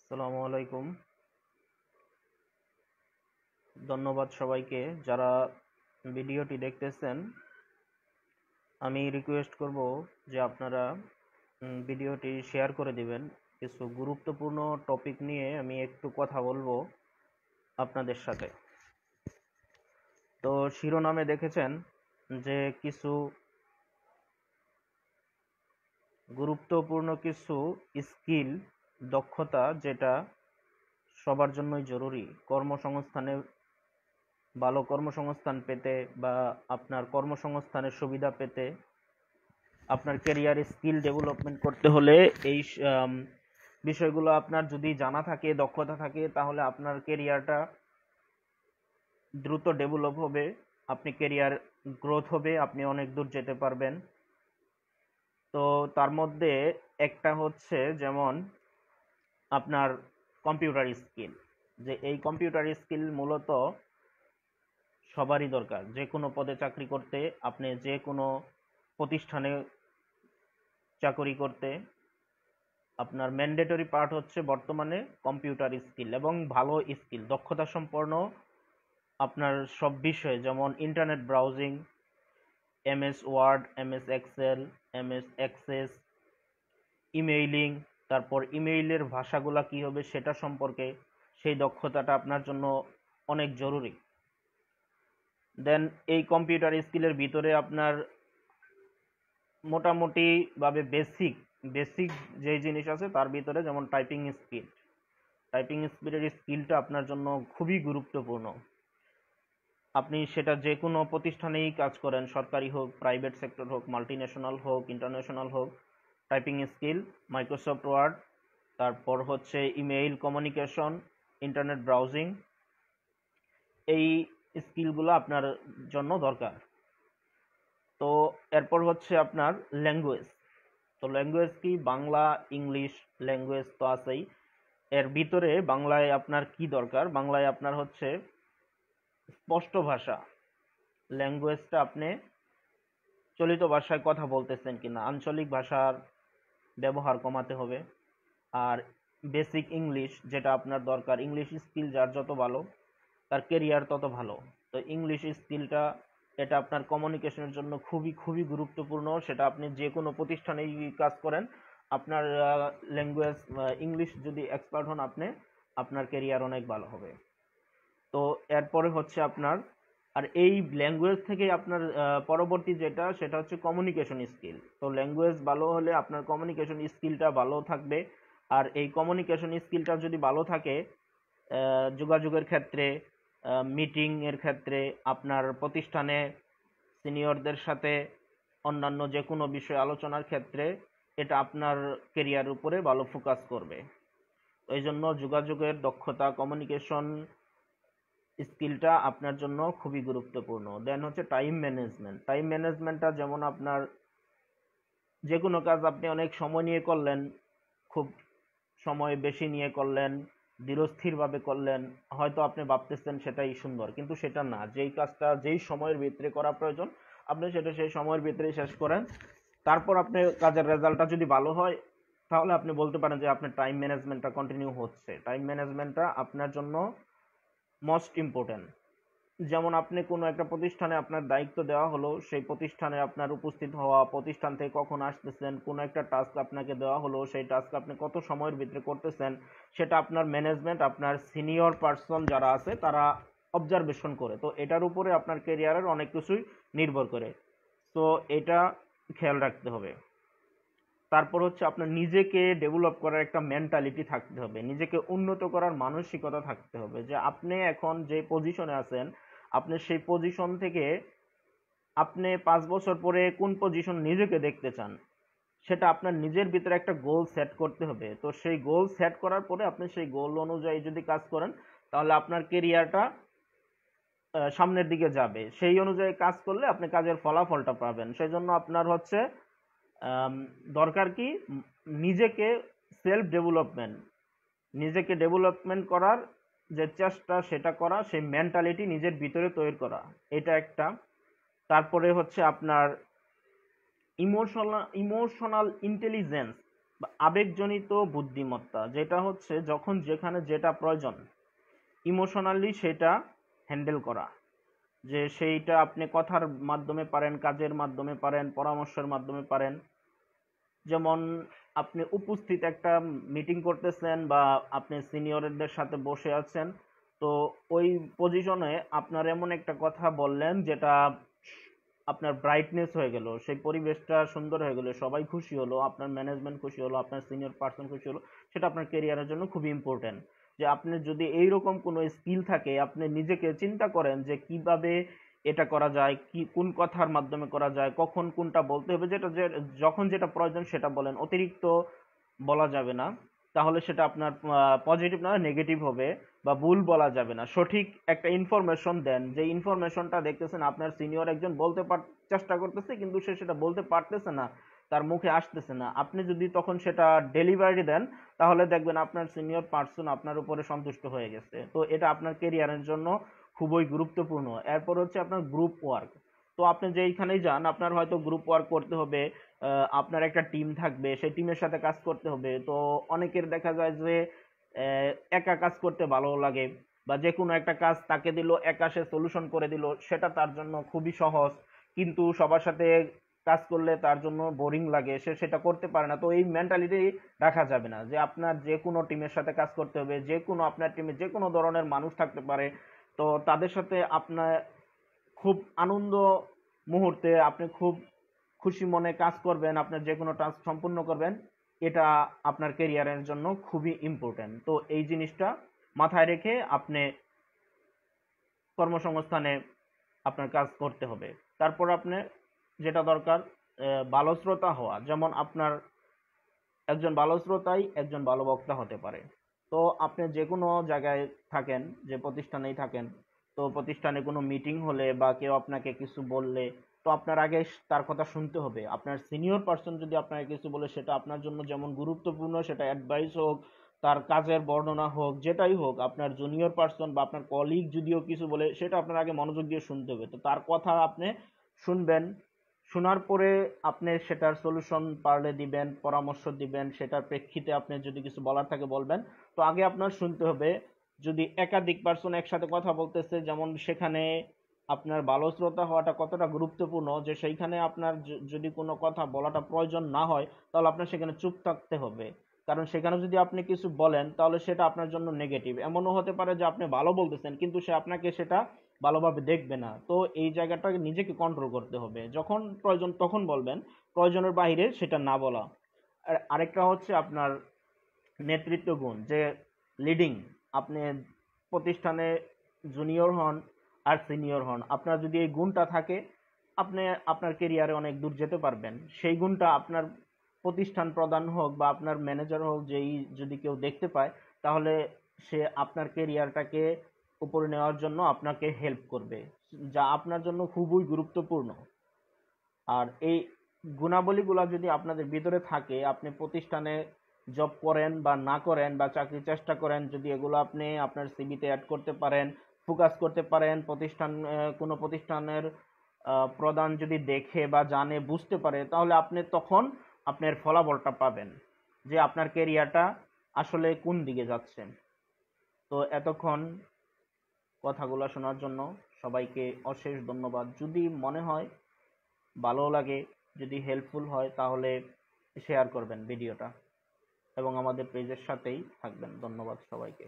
আসসালামু আলাইকুম। ধন্যবাদ সবাইকে যারা ভিডিওটি দেখতেছেন। আমি রিকোয়েস্ট করব যে আপনারা ভিডিওটি শেয়ার করে দিবেন। কিছু গুরুত্বপূর্ণ টপিক নিয়ে আমি একটু কথা বলবো আপনাদের সাথে। তো শিরোনামে দেখেছেন যে কিছু গুরুত্বপূর্ণ কিছু স্কিল, দক্ষতা যেটা সবার জন্যই জরুরি কর্মসংস্থানে, ভালো কর্মসংস্থান পেতে বা আপনার কর্মসংস্থানের সুবিধা পেতে, আপনার ক্যারিয়ারে স্কিল ডেভেলপমেন্ট করতে হলে এই বিষয়গুলো আপনার যদি জানা থাকে, দক্ষতা থাকে, তাহলে আপনার ক্যারিয়ারটা দ্রুত ডেভেলপ হবে, আপনি ক্যারিয়ার গ্রোথ হবে, আপনি অনেক দূর যেতে পারবেন। তো তার মধ্যে একটা হচ্ছে যেমন আপনার কম্পিউটার স্কিল। যে এই কম্পিউটার স্কিল মূলত সবারই দরকার। যে কোনো পদে চাকরি করতে, আপনি যে কোনো প্রতিষ্ঠানে চাকরি করতে আপনার ম্যান্ডেটরি পার্ট হচ্ছে বর্তমানে কম্পিউটার স্কিল এবং ভালো স্কিল, দক্ষতা সম্পন্ন আপনার সব বিষয়ে, যেমন internet browsing, MS Word, MS Excel, MS Access, emailing, তারপর ইমেইলের ভাষাগুলা কি হবে সেটা সম্পর্কে সেই দক্ষতাটা আপনার জন্য অনেক জরুরি। দেন এই কম্পিউটার স্কিলের ভিতরে আপনার মোটামুটি ভাবে বেসিক বেসিক যে জিনিস আছে তার ভিতরে যেমন টাইপিং স্কিল, টাইপিং স্পিডের স্কিলটা আপনার জন্য খুবই গুরুত্বপূর্ণ। আপনি সেটা যে কোনো প্রতিষ্ঠানেই কাজ করেন, সরকারি হোক, প্রাইভেট সেক্টর হোক, মাল্টিন্যাশনাল হোক, ইন্টারন্যাশনাল হোক, টাইপিং স্কিল, মাইক্রোসফট ওয়ার্ড, তারপর হচ্ছে ইমেইল কমিউনিকেশন, ইন্টারনেট ব্রাউজিং, এই স্কিলগুলো আপনার জন্য দরকার। তো এরপর হচ্ছে আপনার ল্যাঙ্গুয়েজ। তো ল্যাঙ্গুয়েজ কি, বাংলা, ইংলিশ ল্যাঙ্গুয়েজ তো আছেই। এর ভিতরে বাংলায় আপনার কি দরকার, বাংলায় আপনার হচ্ছে স্পষ্ট ভাষা। ল্যাঙ্গুয়েজটা আপনি চলিত ভাষায় কথা বলতেছেন কিনা, আঞ্চলিক ভাষার ব্যবহার কমাতে হবে। আর বেসিক ইংলিশ যেটা আপনার দরকার, ইংলিশ স্কিল যার যত ভালো তার কেরিয়ার তত ভালো। তো ইংলিশ স্কিলটা, এটা আপনার কমিউনিকেশনের জন্য খুবই খুবই গুরুত্বপূর্ণ। সেটা আপনি যে কোনো প্রতিষ্ঠানেই কাজ করেন, আপনার ল্যাঙ্গুয়েজ ইংলিশ যদি এক্সপার্ট হন আপনি, আপনার কেরিয়ার অনেক ভালো হবে। তো এরপরে হচ্ছে আপনার, আর এই ল্যাঙ্গুয়েজ থেকে আপনার পরবর্তী যেটা সেটা হচ্ছে কমিউনিকেশন স্কিল। তো ল্যাঙ্গুয়েজ ভালো হলে আপনার কমিউনিকেশন স্কিলটা ভালো থাকবে। আর এই কমিউনিকেশন স্কিলটা যদি ভালো থাকে, যোগাযোগের ক্ষেত্রে, মিটিং এর ক্ষেত্রে, আপনার প্রতিষ্ঠানে সিনিয়রদের সাথে অন্যান্য যে কোনো বিষয় আলোচনার ক্ষেত্রে, এটা আপনার কেরিয়ার উপরে ভালো ফোকাস করবে। এই জন্য যোগাযোগের দক্ষতা, কমিউনিকেশন স্কিলটা আপনার জন্য খুবই গুরুত্বপূর্ণ। দেন হচ্ছে টাইম ম্যানেজমেন্ট। টাইম ম্যানেজমেন্টটা যেমন আপনার যে কোনো কাজ আপনি অনেক সময় নিয়ে করলেন, খুব সময় বেশি নিয়ে করলেন, ধীরস্থিরভাবে করলেন, হয়তো আপনি ভাবতেছেন সেটাই সুন্দর, কিন্তু সেটা না। যেই কাজটা যেই সময়ের ভিতরে করা প্রয়োজন আপনি সেটা সেই সময়ের ভিতরেই শেষ করেন। তারপর আপনি কাজের রেজাল্টটা যদি ভালো হয় তাহলে আপনি বলতে পারেন যে আপনার টাইম ম্যানেজমেন্টটা কন্টিনিউ হচ্ছে। টাইম ম্যানেজমেন্টটা আপনার জন্য মোস্ট ইম্পর্টেন্ট। যেমন আপনি কোনো একটা প্রতিষ্ঠানে আপনার দায়িত্ব দেওয়া হলো, সেই প্রতিষ্ঠানে আপনার উপস্থিত হওয়া, প্রতিষ্ঠান থেকে কখন আসতেছেন, কোনো একটা টাস্ক আপনাকে দেওয়া হলো, সেই টাস্ক আপনি কত সময়ের ভিতরে করতেছেন, সেটা আপনার ম্যানেজমেন্ট, আপনার সিনিয়র পার্সন যারা আছে তারা অবজারভেশন করে। তো এটার উপরে আপনার ক্যারিয়ারের অনেক কিছুই নির্ভর করে। তো এটা খেয়াল রাখতে হবে। তারপর হচ্ছে আপনার নিজেকে ডেভেলপ করার একটা মেন্টালিটি থাকতে হবে, নিজেকে উন্নত করার মানসিকতা থাকতে হবে, যে আপনি এখন যে পজিশনে আছেন, আপনি সেই পজিশন থেকে আপনি 5 বছর পরে কোন পজিশন নিজেকে দেখতে চান, সেটা আপনার নিজের ভিতরে একটা গোল সেট করতে হবে। তো সেই গোল সেট করার পরে আপনি সেই গোল অনুযায়ী যদি কাজ করেন তাহলে আপনার কেরিয়ারটা সামনের দিকে যাবে। সেই অনুযায়ী কাজ করলে আপনি কাজের ফলাফলটা পাবেন। সেই জন্য আপনার হচ্ছে দরকার কি, নিজেকে সেলফ ডেভেলপমেন্ট, নিজেকে ডেভেলপমেন্ট করার যে চেষ্টা সেটা করা, সেই মেন্টালিটি নিজের ভিতরে তৈরি করা, এটা একটা। তারপরে হচ্ছে আপনার ইমোশনাল ইন্টেলিজেন্স, বা আবেগজনিত বুদ্ধিমত্তা, যেটা হচ্ছে যখন যেখানে যেটা প্রয়োজন ইমোশনালি সেটা হ্যান্ডেল করা, যে সেইটা আপনি কথার মাধ্যমে পারেন, কাজের মাধ্যমে পারেন, পরামর্শের মাধ্যমে পারেন। যেমন আপনি উপস্থিত একটা মিটিং করতেছেন বা আপনি সিনিয়রদের সাথে বসে আছেন, তো ওই পজিশনে আপনার এমন একটা কথা বললেন যেটা আপনার ব্রাইটনেস হয়ে গেল, সেই পরিবেশটা সুন্দর হয়ে গেল, সবাই খুশি হলো, আপনার ম্যানেজমেন্ট খুশি হলো, আপনার সিনিয়র পার্সন খুশি হলো, সেটা আপনার কেরিয়ারের জন্য খুবই ইম্পর্টেন্ট। যে আপনি যদি এইরকম কোনো স্কিল থাকে, আপনি নিজেকে চিন্তা করেন যে কিভাবে এটা করা যায়, কি কোন কথার মাধ্যমে করা যায়, কখন কোনটা বলতে হবে, যেটা যে যখন যেটা প্রয়োজন সেটা বলেন, অতিরিক্ত বলা যাবে না, তাহলে সেটা আপনার পজিটিভ না নেগেটিভ হবে, বা ভুল বলা যাবে না। সঠিক একটা ইনফরমেশন দেন, যে ইনফরমেশনটা দেখতেছেন আপনার সিনিয়র একজন বলতে চেষ্টা করতেছে কিন্তু সে সেটা বলতে পারতেছে না, তার মুখে আসতেছে না, আপনি যদি তখন সেটা ডেলিভারি দেন, তাহলে দেখবেন আপনার সিনিয়র পার্সন আপনার উপরে সন্তুষ্ট হয়ে গেছে। তো এটা আপনার কেরিয়ারের জন্য খুবই গুরুত্বপূর্ণ। এরপর হচ্ছে আপনার গ্রুপ ওয়ার্ক। তো আপনি যেইখানেই যান আপনার হয়তো গ্রুপ ওয়ার্ক করতে হবে, আপনার একটা টিম থাকবে, সেই টিমের সাথে কাজ করতে হবে। তো অনেকের দেখা যায় যে একা কাজ করতে ভালো লাগে, বা যে কোনো একটা কাজ তাকে দিল, একা সে সলিউশন করে দিল, সেটা তার জন্য খুবই সহজ, কিন্তু সবার সাথে কাজ করলে তার জন্য বোরিং লাগে, সে সেটা করতে পারে না। তো এই মেন্টালিটি রাখা যাবে না, যে আপনার যে কোনো টিমের সাথে কাজ করতে হবে, যে কোনো আপনার টিমে যে কোনো ধরনের মানুষ থাকতে পারে, তো তাদের সাথে আপনার খুব আনন্দ মুহূর্তে আপনি খুব খুশি মনে কাজ করবেন, আপনার যে কোনো টাস্ক সম্পূর্ণ করবেন, এটা আপনার ক্যারিয়ারের জন্য খুবই ইম্পর্টেন্ট। তো এই জিনিসটা মাথায় রেখে আপনি কর্মসংস্থানে আপনার কাজ করতে হবে। তারপর আপনি যেটা দরকার, ভালো শ্রোতা হওয়া। যেমন আপনার একজন ভালো শ্রোতাই একজন ভালো বক্তা হতে পারে। তো আপনি যে কোনো জায়গায় থাকেন, যে প্রতিষ্ঠানেই থাকেন, তো প্রতিষ্ঠানে কোনো মিটিং হলে বা কেউ আপনাকে কিছু বললে, তো আপনার আগে তার কথা শুনতে হবে। আপনার সিনিয়র পার্সন যদি আপনাকে কিছু বলে, সেটা আপনার জন্য যেমন গুরুত্বপূর্ণ, সেটা অ্যাডভাইস হোক, তার কাজের বর্ণনা হোক, যেটাই হোক, আপনার জুনিয়র পার্সন বা আপনার কলিগ যদিও কিছু বলে, সেটা আপনার আগে মনোযোগ দিয়ে শুনতে হবে। তো তার কথা আপনি শুনবেন, শোনার পরে আপনি সেটার সলিউশন পারলে দিবেন, পরামর্শ দিবেন, সেটার প্রেক্ষিতে আপনি যদি কিছু বলার থাকে বলবেন। তো আগে আপনার শুনতে হবে। যদি একাধিক পার্সন একসাথে কথা বলতেছে, যেমন সেখানে আপনার ভালো শ্রোতা হওয়াটা কতটা গুরুত্বপূর্ণ, যে সেইখানে আপনার যদি কোনো কথা বলাটা প্রয়োজন না হয়, তাহলে আপনার সেখানে চুপ থাকতে হবে। কারণ সেখানে যদি আপনি কিছু বলেন, তাহলে সেটা আপনার জন্য নেগেটিভ। এমনও হতে পারে যে আপনি ভালো বলতেছেন কিন্তু সে আপনাকে সেটা ভালোভাবে দেখবে না। তো এই জায়গাটাকে নিজেকে কন্ট্রোল করতে হবে, যখন প্রয়োজন তখন বলবেন, প্রয়োজনের বাইরে সেটা না বলা। আর আরেকটা হচ্ছে আপনার নেতৃত্ব গুণ, যে লিডিং। আপনি প্রতিষ্ঠানে জুনিয়র হন আর সিনিয়র হন, আপনার যদি এই গুণটা থাকে, আপনি আপনার কেরিয়ারে অনেক দূর যেতে পারবেন। সেই গুণটা আপনার প্রতিষ্ঠান প্রধান হোক বা আপনার ম্যানেজার হোক, যেই যদি কেউ দেখতে পায়, তাহলে সে আপনার কেরিয়ারটাকে উপরে নেওয়ার জন্য আপনাকে হেল্প করবে, যা আপনার জন্য খুবই গুরুত্বপূর্ণ। আর এই গুণাবলীগুলো যদি আপনাদের ভিতরে থাকে, আপনি প্রতিষ্ঠানে জব করেন বা না করেন বা চাকরির চেষ্টা করেন, যদি এগুলো আপনি আপনার সিভিতে অ্যাড করতে পারেন, ফোকাস করতে পারেন, কোনো প্রতিষ্ঠানের প্রধান যদি দেখে বা জানে, বুঝতে পারে, তাহলে আপনি তখন আপনার ফলাফলটা পাবেন, যে আপনার কেরিয়ারটা আসলে কোন দিকে যাচ্ছে। তো এতক্ষণ কথাগুলো শোনার জন্য সবাইকে অশেষ ধন্যবাদ। যদি মনে হয় ভালো লাগে, যদি হেল্পফুল হয়, তাহলে শেয়ার করবেন ভিডিওটা এবং আমাদের পেজের সাথেই থাকবেন। ধন্যবাদ সবাইকে।